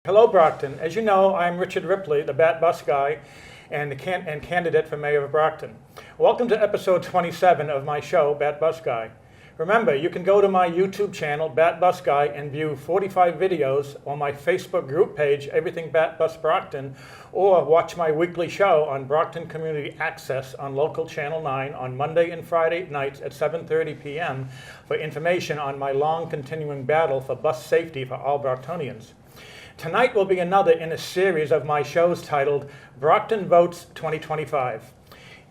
Hello, Brockton. As you know, I'm Richard Ripley, the Bat Bus Guy and candidate for mayor of Brockton. Welcome to episode 27 of my show, Bat Bus Guy. Remember, you can go to my YouTube channel, Bat Bus Guy, and view 45 videos on my Facebook group page, Everything Bat Bus Brockton, or watch my weekly show on Brockton Community Access on local Channel 9 on Monday and Friday nights at 7:30 p.m. for information on my long continuing battle for bus safety for all Brocktonians. Tonight will be another in a series of my shows titled Brockton Votes 2025.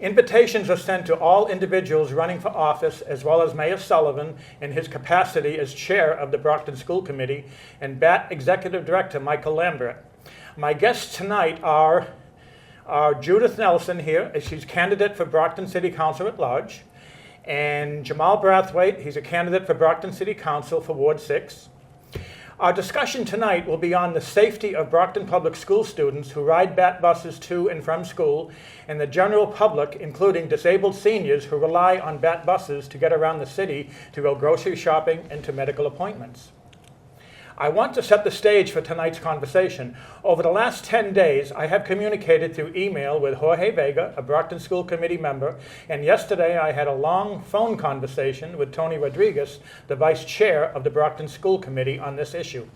Invitations are sent to all individuals running for office, as well as Mayor Sullivan in his capacity as chair of the Brockton School Committee and BAT Executive Director Michael Lambert. My guests tonight are Judith Nelson here, as she's candidate for Brockton City Council at large, and Jamal Brathwaite, he's a candidate for Brockton City Council for Ward 6. Our discussion tonight will be on the safety of Brockton Public School students who ride BAT buses to and from school, and the general public, including disabled seniors who rely on BAT buses to get around the city to go grocery shopping and to medical appointments. I want to set the stage for tonight's conversation. Over the last 10 days, I have communicated through email with Jorge Vega, a Brockton School Committee member, and yesterday I had a long phone conversation with Tony Rodriguez, the Vice Chair of the Brockton School Committee, on this issue.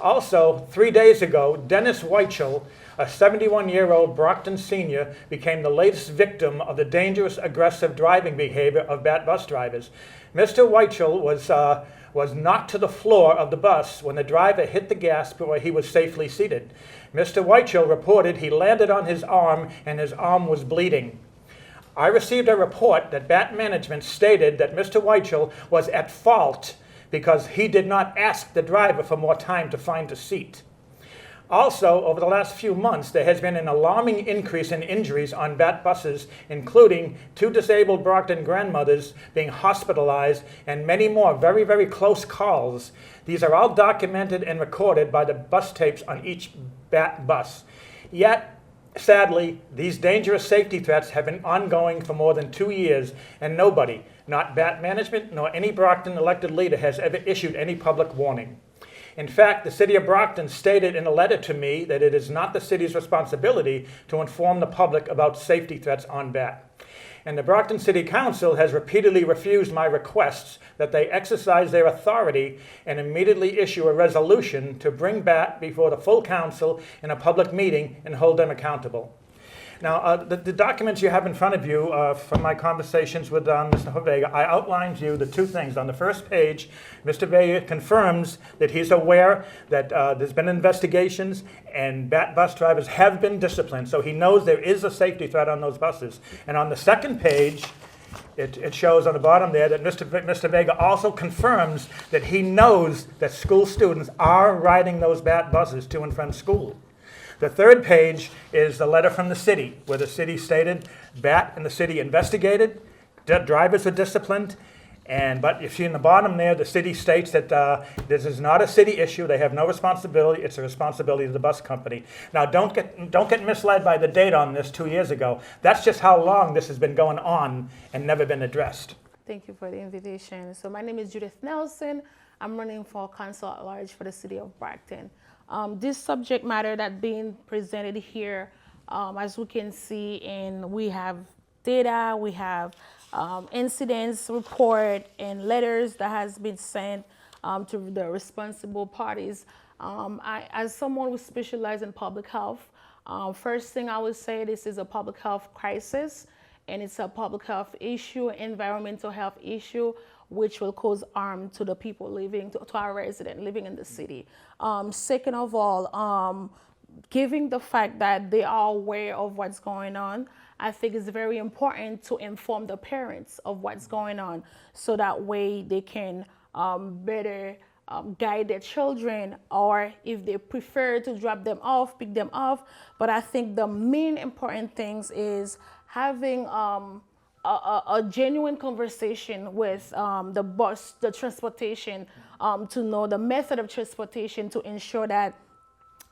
Also, 3 days ago, Dennis Weichel, a 71-year-old Brockton senior, became the latest victim of the dangerous, aggressive driving behavior of BAT bus drivers. Mr. Weichel was knocked to the floor of the bus when the driver hit the gas before he was safely seated. Mr. Weichel reported he landed on his arm and his arm was bleeding. I received a report that BAT management stated that Mr. Weichel was at fault because he did not ask the driver for more time to find a seat. Also, over the last few months, there has been an alarming increase in injuries on BAT buses, including 2 disabled Brockton grandmothers being hospitalized and many more very, very close calls. These are all documented and recorded by the bus tapes on each BAT bus. Yet, sadly, these dangerous safety threats have been ongoing for more than 2 years, and nobody, not BAT management nor any Brockton elected leader, has ever issued any public warning. In fact, the City of Brockton stated in a letter to me that it is not the city's responsibility to inform the public about safety threats on BAT. And the Brockton City Council has repeatedly refused my requests that they exercise their authority and immediately issue a resolution to bring BAT before the full council in a public meeting and hold them accountable. Now, the documents you have in front of you from my conversations with Mr. Vega, I outlined you the 2 things. On the first page, Mr. Vega confirms that he's aware that there's been investigations and BAT bus drivers have been disciplined, so he knows there is a safety threat on those buses. And on the second page, it shows on the bottom there that Mr. Vega also confirms that he knows that school students are riding those BAT buses to and from school. The third page is the letter from the city, where the city stated BAT and the city investigated, drivers were disciplined, but you see in the bottom there, the city states that this is not a city issue. They have no responsibility. It's a responsibility of the bus company. Now, don't get misled by the date on this 2 years ago. That's just how long this has been going on and never been addressed. Thank you for the invitation. So my name is Judith Nelson. I'm running for council at large for the city of Brockton. This subject matter that's being presented here, as we can see, and we have data, we have incidents report and letters that has been sent to the responsible parties. As someone who specializes in public health, first thing I would say, this is a public health crisis, and it's a public health issue, environmental health issue, which will cause harm to the people living, to our residents living in the city. Second of all, given the fact that they are aware of what's going on, I think it's very important to inform the parents of what's going on, so that way they can better guide their children, or if they prefer to drop them off, pick them off. But I think the main important things is having a genuine conversation with the bus, the transportation, to know the method of transportation to ensure that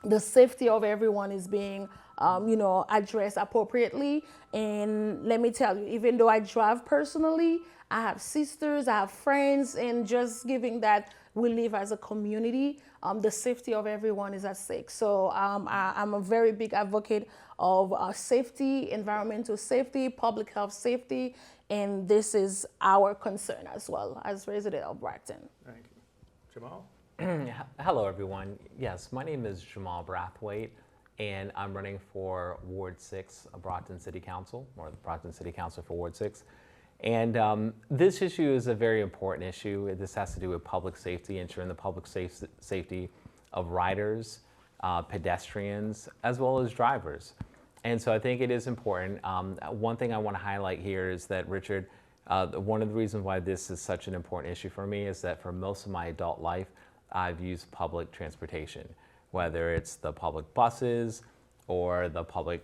the safety of everyone is being addressed appropriately. And let me tell you, even though I drive personally, I have sisters, I have friends, and just giving that we live as a community, the safety of everyone is at stake. So I'm a very big advocate of safety, environmental safety, public health safety, and this is our concern as well as resident of Brockton. Thank you. Jamal? Hello, everyone. Yes, my name is Jamal Brathwaite, and I'm running for Ward 6 of Brockton City Council, or the Brockton City Council for Ward 6. And this issue is a very important issue. This has to do with public safety, ensuring the public safety of riders, pedestrians, as well as drivers. And so I think it is important. One thing I want to highlight here is that, Richard, one of the reasons why this is such an important issue for me is that for most of my adult life, I've used public transportation, whether it's the public buses or the public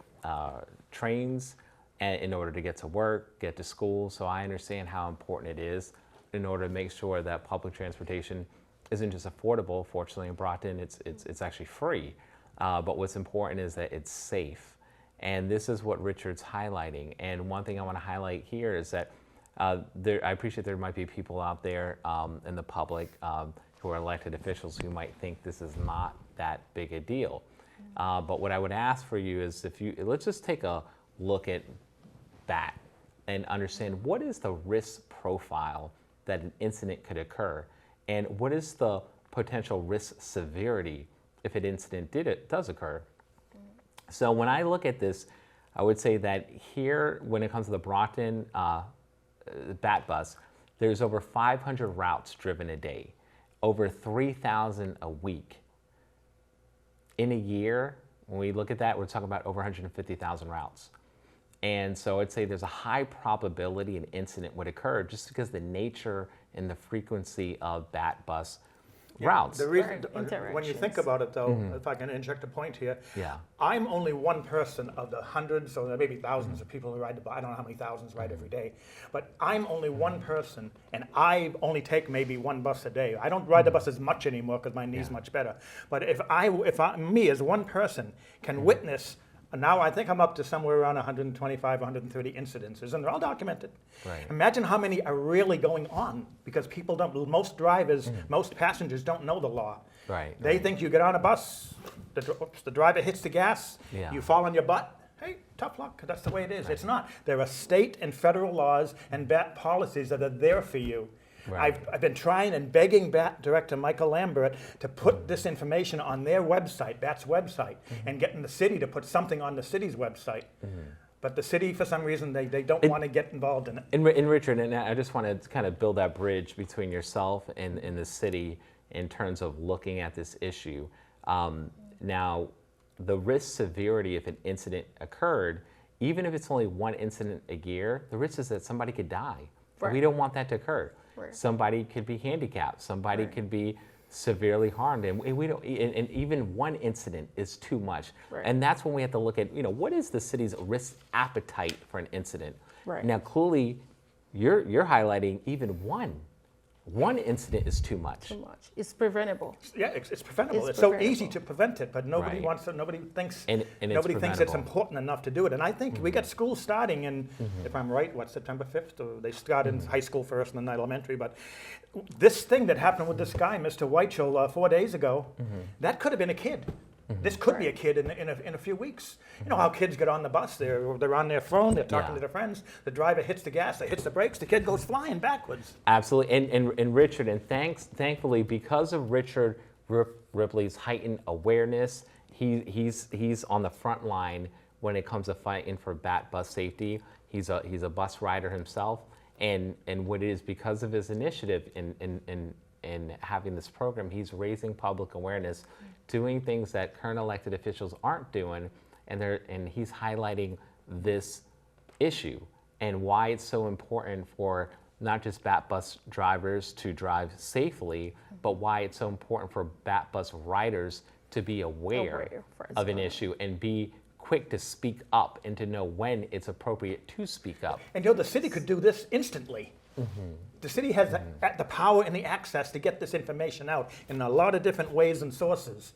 trains, in order to get to work, get to school. So I understand how important it is in order to make sure that public transportation isn't just affordable. Fortunately, in Brockton, it's actually free. But what's important is that it's safe. And this is what Richard's highlighting. And one thing I want to highlight here is that I appreciate there might be people out there in the public who are elected officials who might think this is not that big a deal. But what I would ask for you is let's just take a look at that and understand what is the risk profile that an incident could occur, and what is the potential risk severity if an incident does occur. So when I look at this, I would say that here, when it comes to the Brockton BAT bus, there's over 500 routes driven a day, over 3,000 a week. In a year, when we look at that, we're talking about over 150,000 routes. And so I'd say there's a high probability an incident would occur just because the nature and the frequency of BAT bus routes. The reason, when you think about it, though, if I can inject a point here, I'm only one person of the hundreds or maybe thousands of people who ride the bus. I don't know how many thousands ride every day, but I'm only one person, and I only take maybe one bus a day. I don't ride the bus as much anymore because my knee's much better. But if me as one person can witness. Now I think I'm up to somewhere around 125, 130 incidences, and they're all documented. Right. Imagine how many are really going on, because people don't, most drivers, most passengers don't know the law. Right. They think you get on a bus, the driver hits the gas, you fall on your butt. Hey, tough luck, that's the way it is. Right. It's not. There are state and federal laws and BAT policies that are there for you. Right. I've been trying and begging BAT Director Michael Lambert to put this information on their website, BAT's website, and getting the city to put something on the city's website. But the city, for some reason, they don't want to get involved in it. And Richard, and I just want to kind of build that bridge between yourself and the city in terms of looking at this issue. Now, the risk severity if an incident occurred, even if it's only one incident a year, the risk is that somebody could die. Right. We don't want that to occur. Right. Somebody could be handicapped. Somebody could be severely harmed, and we don't. And even one incident is too much. Right. And that's when we have to look at, what is the city's risk appetite for an incident? Right. Now, clearly, you're highlighting even one incident is too much. Too much. It's preventable. Yeah, it's preventable. It's so easy to prevent it, but nobody wants to. Nobody thinks. And nobody thinks it's important enough to do it. And I think we got school starting in, if I'm right, September 5th? Or they start in high school first and then elementary. But this thing that happened with this guy, Mr. Whitechell, 4 days ago, that could have been a kid. This could be a kid in a few weeks. You know how kids get on the bus, they're on their phone, they're talking to their friends, the driver hits the gas, they hits the brakes, the kid goes flying backwards. Absolutely, and Richard, and thankfully, because of Richard Ripley's heightened awareness, he's on the front line when it comes to fighting for BAT bus safety. He's a bus rider himself, and what it is because of his initiative in having this program, he's raising public awareness, doing things that current elected officials aren't doing, and he's highlighting this issue and why it's so important for not just BAT bus drivers to drive safely, but why it's so important for BAT bus riders to be aware of an issue and be quick to speak up and to know when it's appropriate to speak up. And the city could do this instantly. The city has the power and the access to get this information out in a lot of different ways and sources.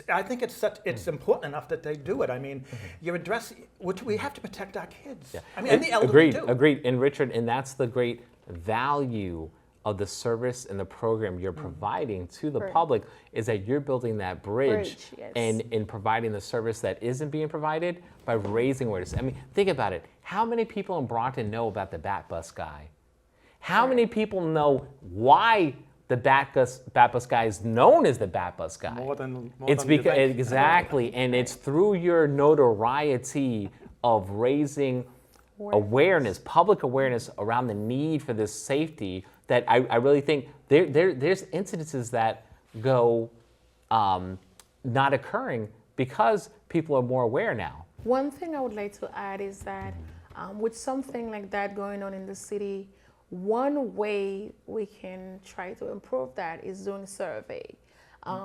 I think it's important enough that they do it. I mean, we have to protect our kids. Yeah. I mean, and the elderly too. Agreed. And Richard, and that's the great value of the service and the program you're providing to the Right. public is that you're building that bridge, Yes. and in providing the service that isn't being provided by raising awareness. I mean, think about it. How many people in Brockton know about the BATBUS guy? How many people know why the BATBUS guy is known as the BATBUS guy? More than It's you because think. exactly, and it's through your notoriety of raising awareness, public awareness around the need for this safety that I really think there's incidences that go not occurring because people are more aware now. One thing I would like to add is that with something like that going on in the city, one way we can try to improve that is doing survey.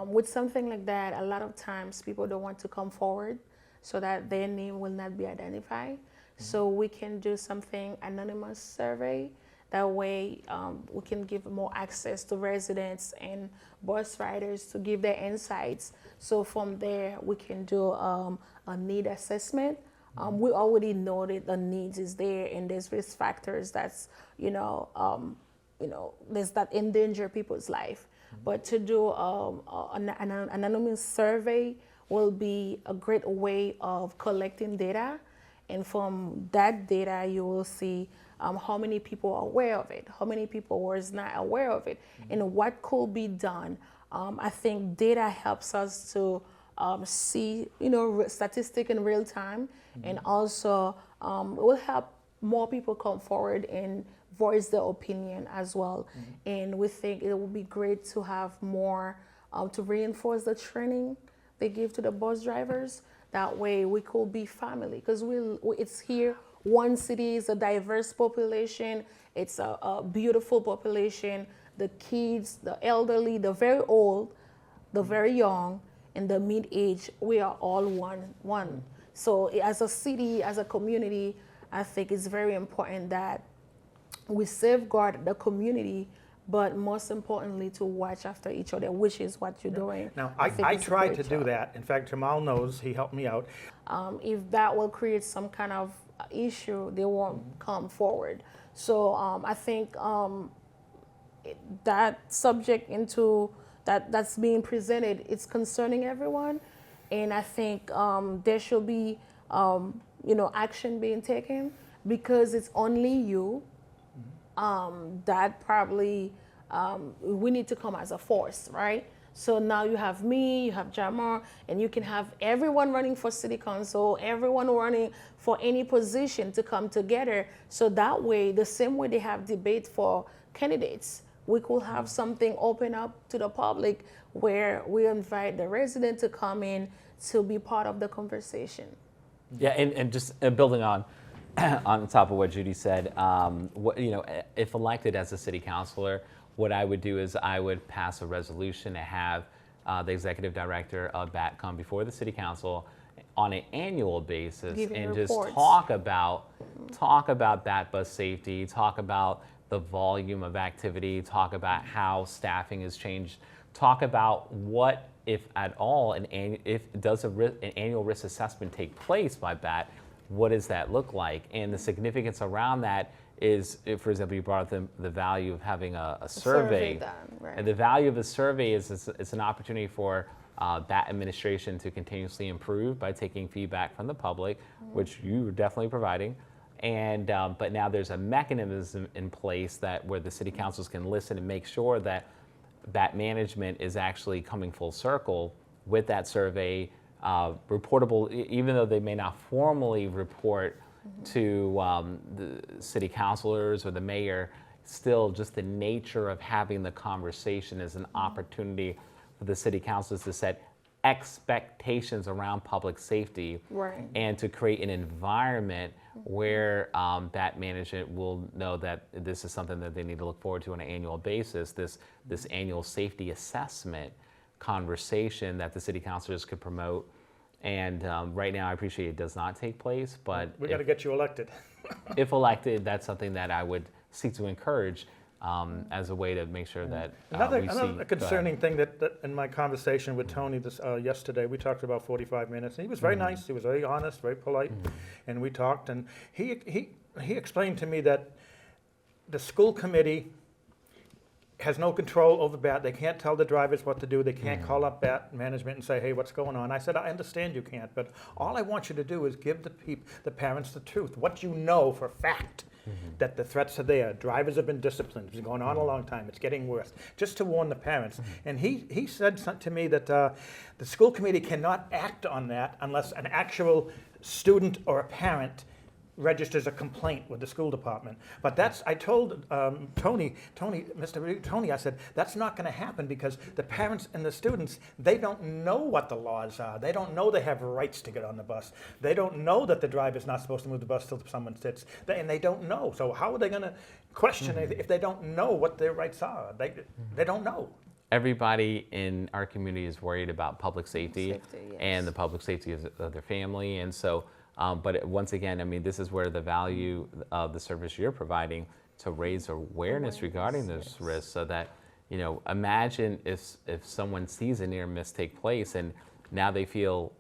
With something like that, a lot of times people don't want to come forward so that their name will not be identified. So we can do something anonymous survey. That way we can give more access to residents and bus riders to give their insights. So from there we can do a need assessment. We already know that the needs is there, and there's risk factors that's there's that endanger people's life. But to do an anonymous survey will be a great way of collecting data, and from that data you will see how many people are aware of it, how many people was not aware of it, and what could be done. I think data helps us to see, statistic in real time, and also it will help more people come forward and voice their opinion as well. And we think it would be great to have more to reinforce the training they give to the bus drivers. That way we could be family, because it's here. One city is a diverse population. It's a beautiful population. The kids, the elderly, the very old, the very young, and the mid-age, we are all one. So as a city, as a community, I think it's very important that we safeguard the community, but most importantly to watch after each other, which is what you're doing. Now, think I it's a tried great to do job. that. In fact, Jamal knows, he helped me out. If that will create some kind of issue, they won't come forward. So I think that subject that's being presented, it's concerning everyone, and I think there should be action being taken, because it's only you. That probably we need to come as a force, right? So now you have me, you have Jamar, and you can have everyone running for city council, everyone running for any position to come together. So that way, the same way they have debate for candidates, we could have something open up to the public where we invite the resident to come in to be part of the conversation. Yeah, and just building on top of what Judy said, if elected as a city councilor, what I would do is I would pass a resolution to have the executive director of BAT come before the city council on an annual basis Giving and reports. just talk about BAT bus safety, talk about the volume of activity, talk about how staffing has changed, talk about what, if at all, an annual risk assessment take place by BAT. What does that look like? And the significance around that is, if, for example, you brought up the value of having a survey. done, right. And the value of a survey is it's an opportunity for that administration to continuously improve by taking feedback from the public, which you are definitely providing. And but now there's a mechanism in place where the city councils can listen and make sure that management is actually coming full circle with that survey. Reportable, even though they may not formally report to the city councilors or the mayor, still just the nature of having the conversation is an opportunity for the city councilors to set expectations around public safety, Right. and to create an environment where that management will know that this is something that they need to look forward to on an annual basis, this annual safety assessment conversation that the city councilors could promote. And right now, I appreciate it does not take place, but We got to get you elected. if elected, that's something that I would seek to encourage as a way to make sure that Another we see. another concerning thing that in my conversation with Tony yesterday, we talked about 45 minutes. And he was very nice. He was very honest, very polite, and we talked. And he explained to me that the school committee has no control over BAT. They can't tell the drivers what to do. They can't call up BAT management and say, hey, what's going on? I said, I understand you can't, but all I want you to do is give the parents the truth, what you know for a fact, that the threats are there. Drivers have been disciplined. It's been going on a long time. It's getting worse. Just to warn the parents. And he said to me that the school committee cannot act on that unless an actual student or a parent registers a complaint with the school department. But that's, I told Tony, I said, that's not going to happen because the parents and the students, they don't know what the laws are. They don't know they have rights to get on the bus. They don't know that the driver's not supposed to move the bus till someone sits. And they don't know. So how are they going to question it if they don't know what their rights are? They don't know. Everybody in our community is worried about public safety, Yes. and the public safety of their family. And so, but once again, I mean, this is where the value of the service you're providing to raise awareness regarding those risks, so that, you know, imagine if someone sees a near miss take place and now they feel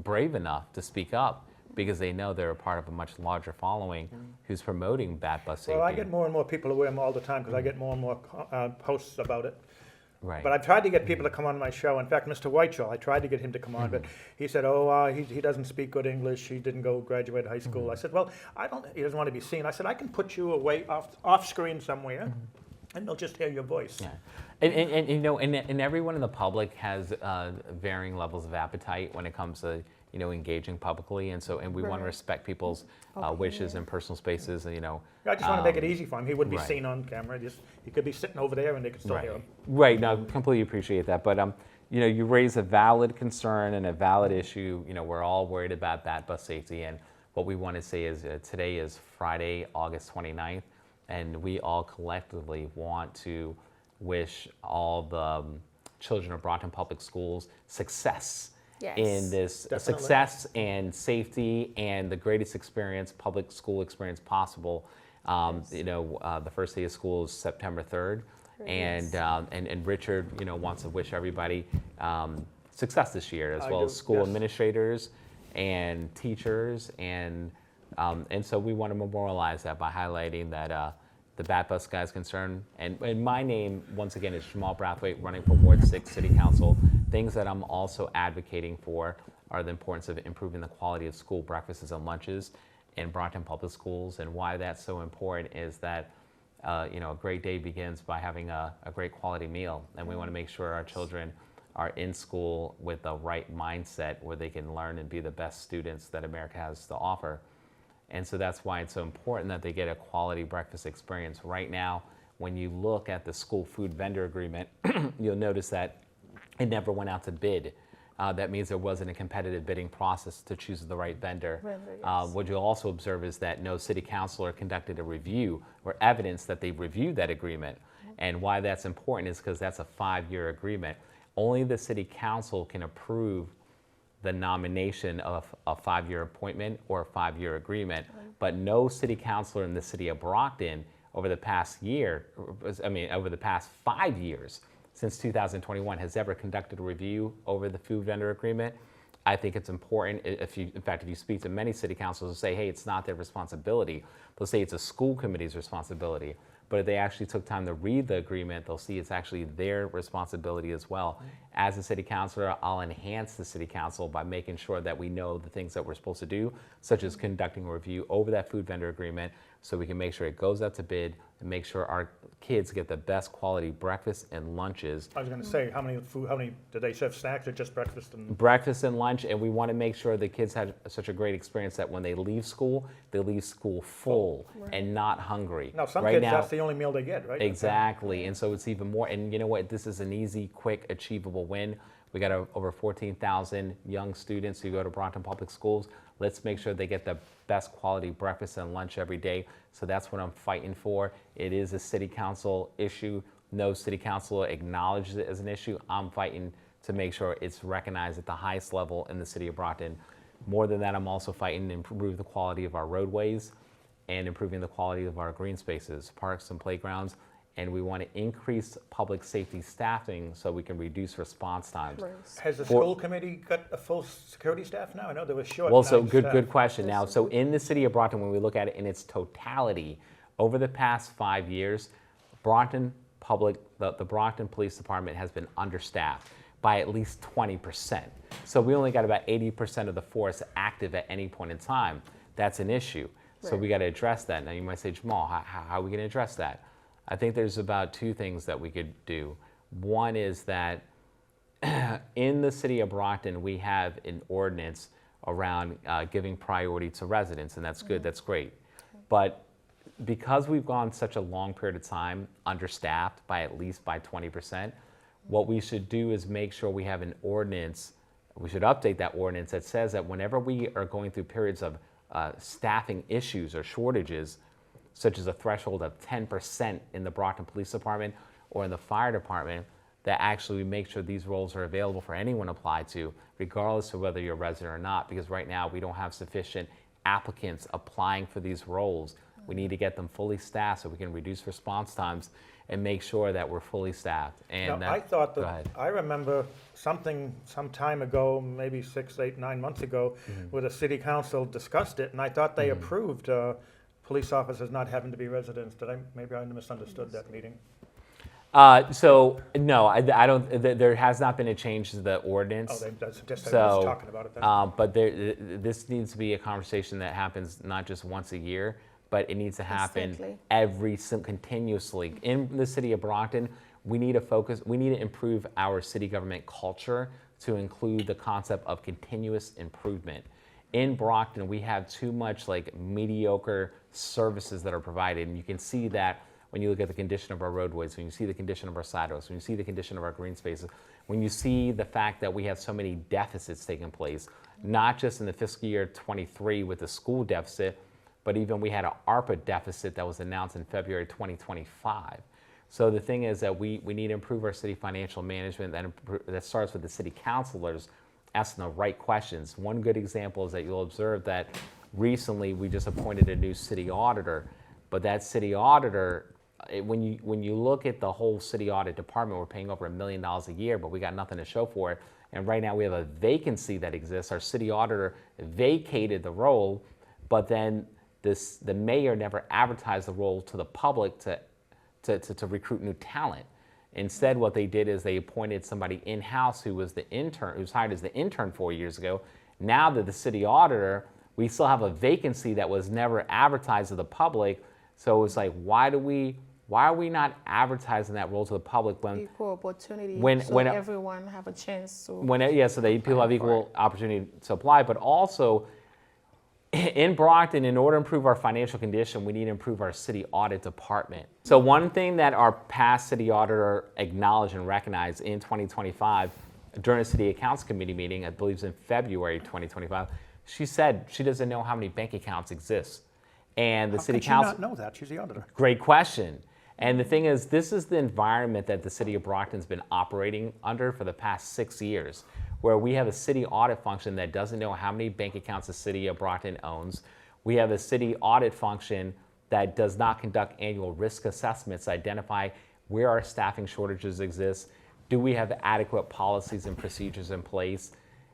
brave enough to speak up because they know they're a part of a much larger following who's promoting BAT bus safety. Well, I get more and more people aware all the time because I get more and more posts about it. Right. But I've tried to get people to come on my show. In fact, Mr. Whiteshaw, I tried to get him to come on, but he said, he doesn't speak good English. He didn't go graduate high school. I said, well, he doesn't want to be seen. I said, I can put you away off screen somewhere, and they'll just hear your voice. Yeah. And you know, and everyone in the public has varying levels of appetite when it comes to, you know, engaging publicly, and we want to respect people's wishes and personal spaces, and, you know. I just want to make it easy for him. He wouldn't be right. seen on camera. He could be sitting over there, and they could still hear him. Right. No, completely appreciate that. But you know, you raise a valid concern and a valid issue. You know, we're all worried about BAT bus safety, and what we want to say is today is Friday, August 29th, and we all collectively want to wish all the children of Brockton Public Schools success. Yes. In this Definitely. success and safety and the greatest experience, public school experience possible. You know, the first day of school is September 3rd, and Richard, you know, wants to wish everybody success this year, as well as school administrators and teachers, and so we want to memorialize that by highlighting that the BAT Bus Guy is concerned. And my name, once again, is Jamal Brathwaite, running for Ward 6 City Council. Things that I'm also advocating for are the importance of improving the quality of school breakfasts and lunches in Brockton Public Schools. And why that's so important is that, you know, a great day begins by having a great quality meal. And we want to make sure our children are in school with the right mindset where they can learn and be the best students that America has to offer. And so that's why it's so important that they get a quality breakfast experience. Right now, when you look at the school food vendor agreement, you'll notice that it never went out to bid. That means there wasn't a competitive bidding process to choose the right vendor. What you'll also observe is that no city councilor conducted a review or evidence that they reviewed that agreement. And why that's important is because that's a 5-year agreement. Only the city council can approve the nomination of a 5-year appointment or a 5-year agreement, but no city councilor in the city of Brockton over the past year, over the past 5 years, since 2021, has ever conducted a review over the food vendor agreement. I think it's important, if you speak to many city councils, they'll say, hey, it's not their responsibility. They'll say it's a school committee's responsibility. But if they actually took time to read the agreement, they'll see it's actually their responsibility as well. As a city councilor, I'll enhance the city council by making sure that we know the things that we're supposed to do, such as conducting a review over that food vendor agreement, so we can make sure it goes out to bid and make sure our kids get the best quality breakfast and lunches. I was going to say, how many do they serve snacks or just breakfast and? Breakfast and lunch, and we want to make sure the kids have such a great experience that when they leave school full and not hungry. Now, some kids, that's the only meal they get, right? Exactly, and so it's even more, and you know what, this is an easy, quick, achievable win. We got over 14,000 young students who go to Brockton Public Schools. Let's make sure they get the best quality breakfast and lunch every day. So that's what I'm fighting for. It is a city council issue. No city council acknowledges it as an issue. I'm fighting to make sure it's recognized at the highest level in the city of Brockton. More than that, I'm also fighting to improve the quality of our roadways and improving the quality of our green spaces, parks and playgrounds. And we want to increase public safety staffing so we can reduce response times. Has the school committee got a full security staff now? I know there was short. Well, so good question. Now, so in the city of Brockton, when we look at it in its totality, over the past 5 years, the Brockton Police Department has been understaffed by at least 20%. So we only got about 80% of the force active at any point in time. That's an issue. So we got to address that. Now you might say, Jamal, how are we going to address that? I think there's about two things that we could do. One is that in the city of Brockton, we have an ordinance around giving priority to residents, and that's good, that's great. But because we've gone such a long period of time understaffed by at least by 20%, what we should do is make sure we have an ordinance, we should update that ordinance that says that whenever we are going through periods of staffing issues or shortages, such as a threshold of 10% in the Brockton Police Department or in the fire department, that actually we make sure these roles are available for anyone to apply to, regardless of whether you're a resident or not, because right now we don't have sufficient applicants applying for these roles. We need to get them fully staffed so we can reduce response times and make sure that we're fully staffed. And Now, I thought that, I remember something some time ago, maybe 6, 8, 9 months ago, where the city council discussed it, and I thought they approved police officers not having to be residents. Maybe I misunderstood that meeting. So no, I don't. There has not been a change to the ordinance. Oh, that's just So, talking about it then. but this needs to be a conversation that happens not just once a year, but it needs to happen Constantly. continuously. In the city of Brockton, we need to focus, we need to improve our city government culture to include the concept of continuous improvement. In Brockton, we have too much like mediocre services that are provided, and you can see that when you look at the condition of our roadways, when you see the condition of our sidewalks, when you see the condition of our green spaces, when you see the fact that we have so many deficits taking place, not just in the fiscal year 23 with the school deficit, but even we had an ARPA deficit that was announced in February 2025. So the thing is that we need to improve our city financial management. That starts with the city councilors asking the right questions. One good example is that you'll observe that recently we just appointed a new city auditor, but that city auditor, when you look at the whole city audit department, we're paying over $1 million a year, but we got nothing to show for it. And right now we have a vacancy that exists. Our city auditor vacated the role, but then the mayor never advertised the role to the public to recruit new talent. Instead, what they did is they appointed somebody in-house who was the intern, who was hired as the intern 4 years ago. Now that the city auditor, we still have a vacancy that was never advertised to the public. So it's like, why are we not advertising that role to the public when Equal opportunity, when everyone have a chance to. So people have equal opportunity to apply, but also in Brockton, in order to improve our financial condition, we need to improve our city audit department. So one thing that our past city auditor acknowledged and recognized in 2025 during a city accounts committee meeting, I believe it was in February 2025, she said she doesn't know how many bank accounts exist. And the city council. How could she not know that? She's the auditor. Great question. And the thing is, this is the environment that the city of Brockton's been operating under for the past 6 years, where we have a city audit function that doesn't know how many bank accounts the city of Brockton owns. We have a city audit function that does not conduct annual risk assessments to identify where our staffing shortages exist. Do we have adequate policies and procedures in place?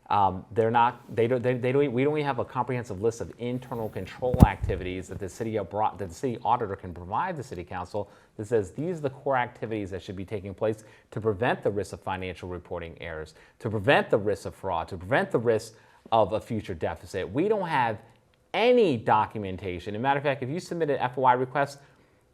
We don't even have a comprehensive list of internal control activities that the city auditor can provide the city council that says these are the core activities that should be taking place to prevent the risk of financial reporting errors, to prevent the risk of fraud, to prevent the risk of a future deficit. We don't have any documentation. As a matter of fact, if you submit an FOI request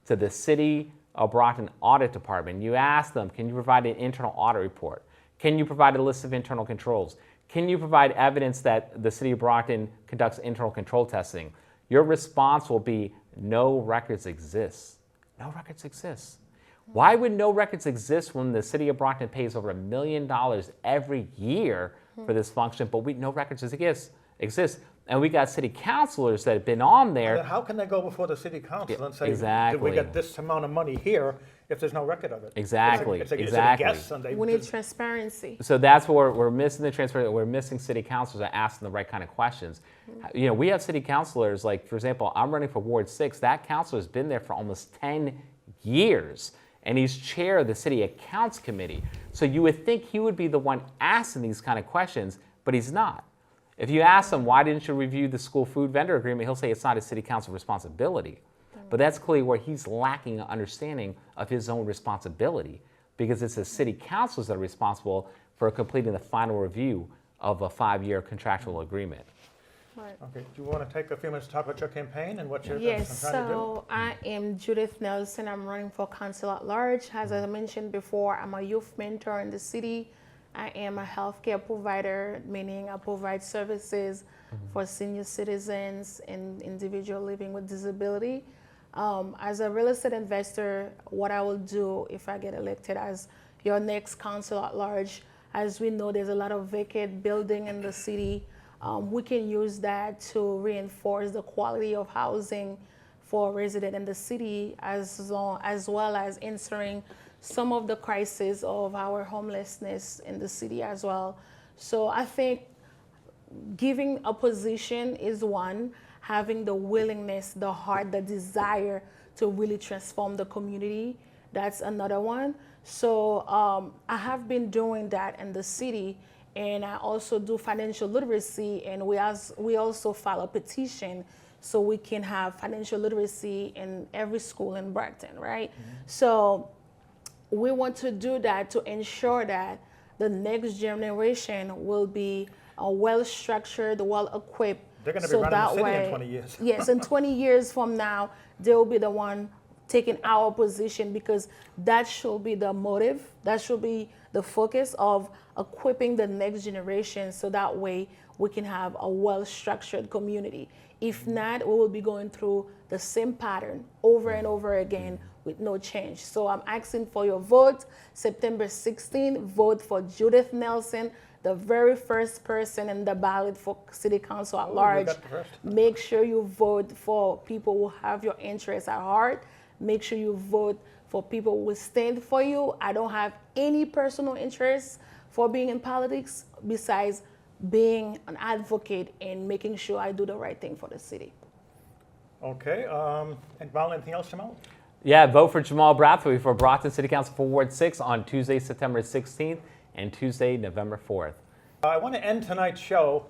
to the City of Brockton Audit Department, you ask them, can you provide an internal audit report? Can you provide a list of internal controls? Can you provide evidence that the City of Brockton conducts internal control testing? Your response will be, no records exist. No records exist. Why would no records exist when the City of Brockton pays over $1 million every year for this function, but no records exist? And we got city councilors that have been on there. Then how can they go before the city council and say, exactly. did we get this amount of money here if there's no record of it? Exactly. It's a exactly. guess, and We need transparency. So that's where we're missing the transparency. We're missing city councilors that asking the right kind of questions. You know, we have city councilors, like, for example, I'm running for Ward 6. That councilor has been there for almost 10 years, and he's chair of the city accounts committee. So you would think he would be the one asking these kind of questions, but he's not. If you ask him, why didn't you review the school food vendor agreement, he'll say it's not a city council responsibility. But that's clearly where he's lacking an understanding of his own responsibility, because it's the city councils that are responsible for completing the final review of a 5-year contractual agreement. Right. Okay, do you want to take a few minutes to talk about your campaign and what you're Yes, trying to do? so I am Judith Nelson. I'm running for council at large. As I mentioned before, I'm a youth mentor in the city. I am a healthcare provider, meaning I provide services for senior citizens and individuals living with disability. As a real estate investor, what I will do if I get elected as your next council at large, as we know there's a lot of vacant building in the city, we can use that to reinforce the quality of housing for residents in the city, as well as answering some of the crises of our homelessness in the city as well. So I think giving a position is one, having the willingness, the heart, the desire to really transform the community, that's another one. So I have been doing that in the city, and I also do financial literacy, and we also file a petition so we can have financial literacy in every school in Brockton, right? So we want to do that to ensure that the next generation will be well-structured, well-equipped. They're going to be running the city in 20 years. Yes, in 20 years from now, they'll be the one taking our position, because that should be the motive, that should be the focus of equipping the next generation, so that way we can have a well-structured community. If not, we will be going through the same pattern over and over again with no change. So I'm asking for your vote. September 16th, vote for Judith Nelson, the very first person in the ballot for city council at large. Make sure you vote for people who have your interests at heart. Make sure you vote for people who will stand for you. I don't have any personal interest for being in politics besides being an advocate and making sure I do the right thing for the city. Okay, and Val, anything else, Jamal? Yeah, vote for Jamal Brathwaite for Brockton City Council for Ward 6 on Tuesday, September 16th and Tuesday, November 4th. I want to end tonight's show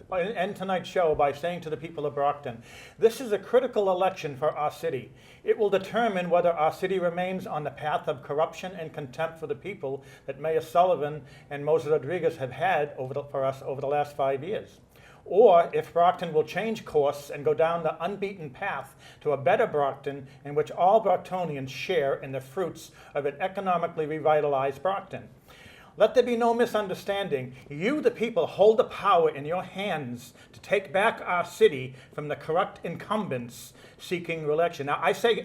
by saying to the people of Brockton, this is a critical election for our city. It will determine whether our city remains on the path of corruption and contempt for the people that Mayor Sullivan and Moses Rodriguez have had for us over the last 5 years. Or if Brockton will change course and go down the unbeaten path to a better Brockton in which all Brocktonians share in the fruits of an economically revitalized Brockton. Let there be no misunderstanding. You, the people, hold the power in your hands to take back our city from the corrupt incumbents seeking re-election. Now, I say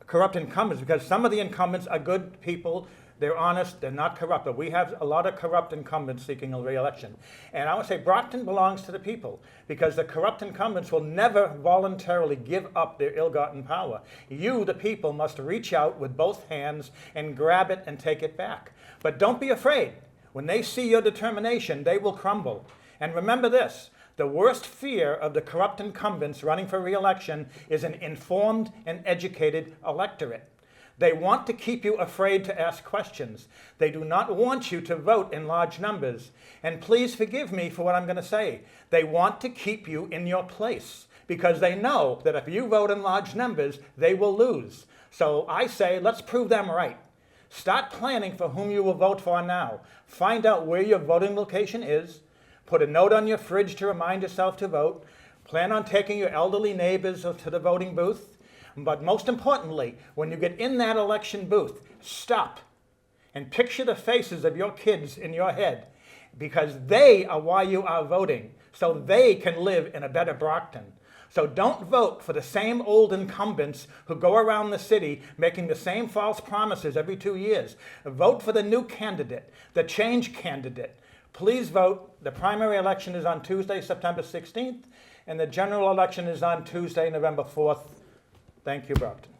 corrupt incumbents because some of the incumbents are good people. They're honest, they're not corrupt, but we have a lot of corrupt incumbents seeking a re-election. And I would say Brockton belongs to the people, because the corrupt incumbents will never voluntarily give up their ill-gotten power. You, the people, must reach out with both hands and grab it and take it back. But don't be afraid. When they see your determination, they will crumble. And remember this, the worst fear of the corrupt incumbents running for re-election is an informed and educated electorate. They want to keep you afraid to ask questions. They do not want you to vote in large numbers. And please forgive me for what I'm going to say. They want to keep you in your place because they know that if you vote in large numbers, they will lose. So I say, let's prove them right. Start planning for whom you will vote for now. Find out where your voting location is. Put a note on your fridge to remind yourself to vote. Plan on taking your elderly neighbors to the voting booth. But most importantly, when you get in that election booth, stop and picture the faces of your kids in your head, because they are why you are voting, so they can live in a better Brockton. So don't vote for the same old incumbents who go around the city making the same false promises every 2 years. Vote for the new candidate, the change candidate. Please vote. The primary election is on Tuesday, September 16th, and the general election is on Tuesday, November 4th. Thank you, Brockton.